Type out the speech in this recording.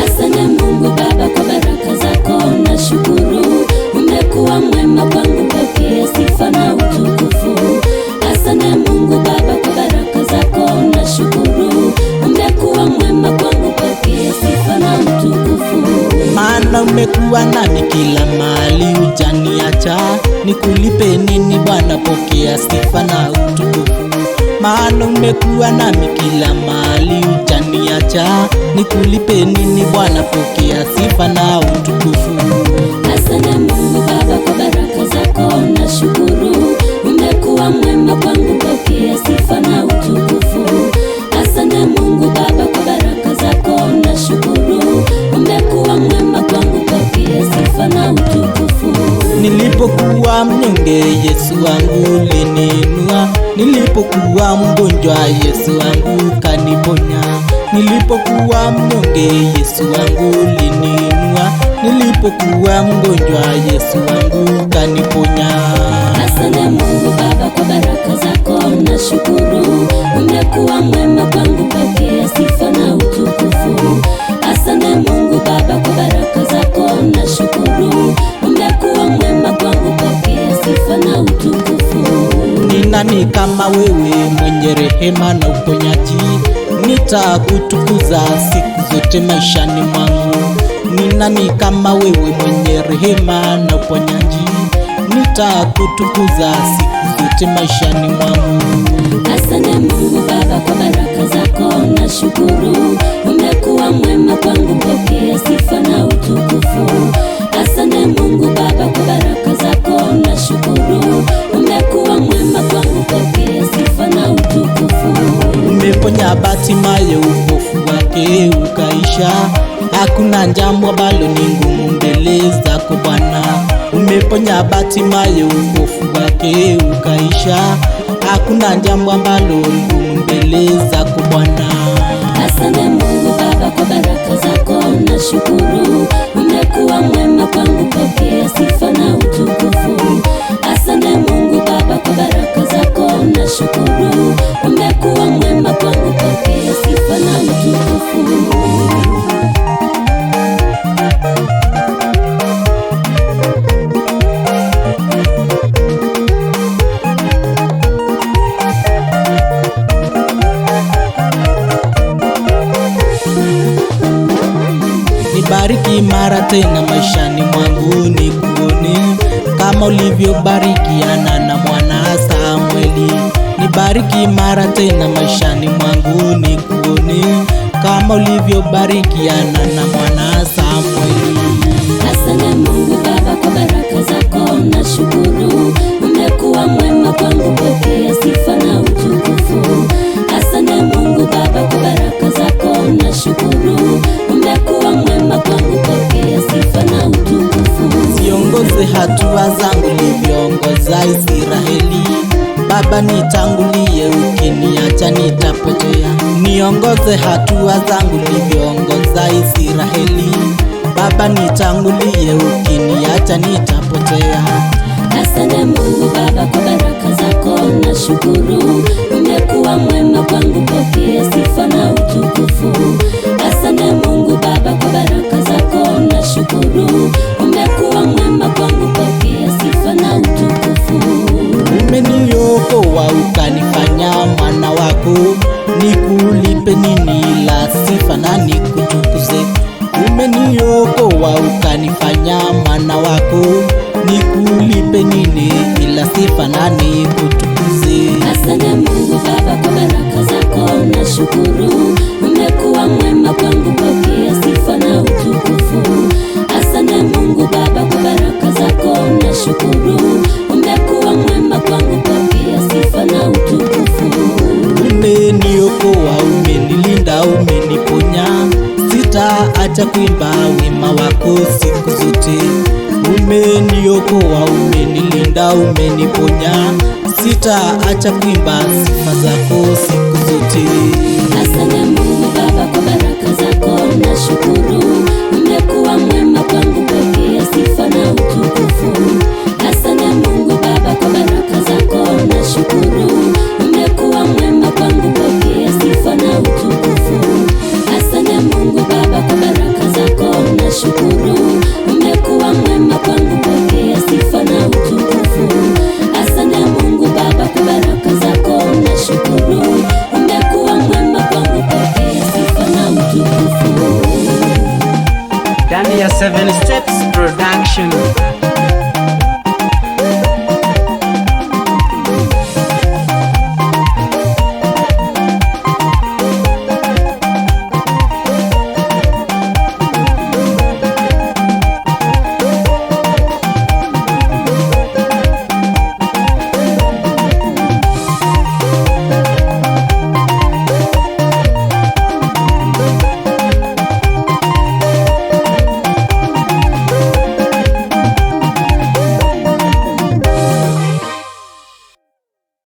Asante Mungu Baba kwa baraka zako, nashukuru. Umekuwa mwema kwangu, pokea sifa na utukufu. Asante Mungu Baba kwa baraka zako, nashukuru. Umekuwa mwema kwangu, pokea sifa na utukufu. Maana umekuwa nami kila mahali, hujaniacha. Nikulipe nini Bwana? Pokea sifa na utukufu. Maana umekuwa nami kila mahali, hujaniacha. Nikulipe nini Bwana? Pokea sifa na utukufu. Asante Mungu Baba kwa baraka zako, nashukuru. Umekuwa mwema kwangu, pokea sifa na utukufu. Asante Mungu Baba kwa baraka zako, nashukuru. Umekuwa mwema kwangu, pokea sifa na utukufu. Nilipokuwa mnyonge, Yesu wangu uliniinua. Nilipokuwa mgonjwa, Yesu wangu kaniponya. Nilipokuwa mnyonge, Yesu wangu uliniinua. Nilipokuwa mgonjwa, Yesu wangu kaniponya. Asante Mungu Baba kwa baraka zako, nashukuru. Umekuwa mwema kwangu, pokea sifa na utukufu. Asante Mungu Baba kwa baraka zako, nashukuru. Umekuwa mwema kwangu, pokea sifa na utukufu. Ni nani kama wewe, mwenye rehema na uponyaji? Nitakutukuza siku zote maishani mwangu. Ni nani kama wewe, mwenye rehema na uponyaji? Nitakutukuza siku zote maishani mwangu. Asante Mungu Baba kwa baraka zako, nashukuru. Umekuwa mwema kwangu, pokea sifa na utukufu. Asante Mungu Baba kwa baraka zako, nashukuru. Umekuwa mwema kwangu, pokea sifa na utukufu. Umeponya Bartimayo, upofu wake ukaisha. Hakuna jambo ambalo ni ngumu mbele zako Bwana. Umeponya Bartimayo, upofu wake ukaisha. Hakuna jambo ambalo ni ngumu mbele zako Bwana. Asante Mungu Baba kwa baraka zako, nashukuru. Umekuwa mwema kwangu, pokea sifa na utukufu. Asante Mungu Baba kwa baraka zako, nashukuru. Umekuwa mwema kwangu, pokea sifa na utukufu. Nibariki mara tena maishani mwangu, nikuone kama ulivyobariki Hana na mwana Samueli. Nibariki mara tena maishani mwangu, nikuone kama ulivyobariki Hana na mwana Samueli. Asante Mungu Baba kwa baraka zako, nashukuru. Umekuwa mwema kwangu, pokea sifa na utukufu. Asante Mungu Baba kwa baraka zako, nashukuru. Umekuwa mwema kwangu, pokea sifa na utukufu. Ziongoze hatua zangu ulivyoongoza Israeli. Baba nitangulie, ukiniacha nitapotea. Niongoze hatua zangu ulivyoongoza Israeli. Baba nitangulie, ukiniacha nitapotea. Asante Mungu Baba kwa baraka zako, nashukuru. Umekuwa mwema kwangu, pokea sifa na utukufu. Asante Mungu Baba kwa baraka zako, nashukuru. Umekuwa mwema kwangu, pokea sifa na utukufu. Umeniokoa ukanifanya mwana wako. Nikulipe nini la sifa na nikutukuze? Umeniokoa ukanifanya mwana wako. Nikulipe nini ila sifa na nikutukuze? Asante Mungu Baba kwa baraka zako, nashukuru. Umekuwa mwema kwangu, pokea sifa na utukufu. Asante Mungu Baba kwa baraka zako, nashukuru. Umekuwa mwema kwangu, pokea sifa na utukufu. Umeniokoa, umenilinda, umeniponya. Sitaacha kuimba wema wako siku zote. Umeniokoa, umenilinda, umeniponya. Sitaacha kuimba sifa zako siku zote. Asante Mungu Baba kwa baraka zako, nashukuru. Umekuwa mwema kwangu, pokea sifa na utukufu.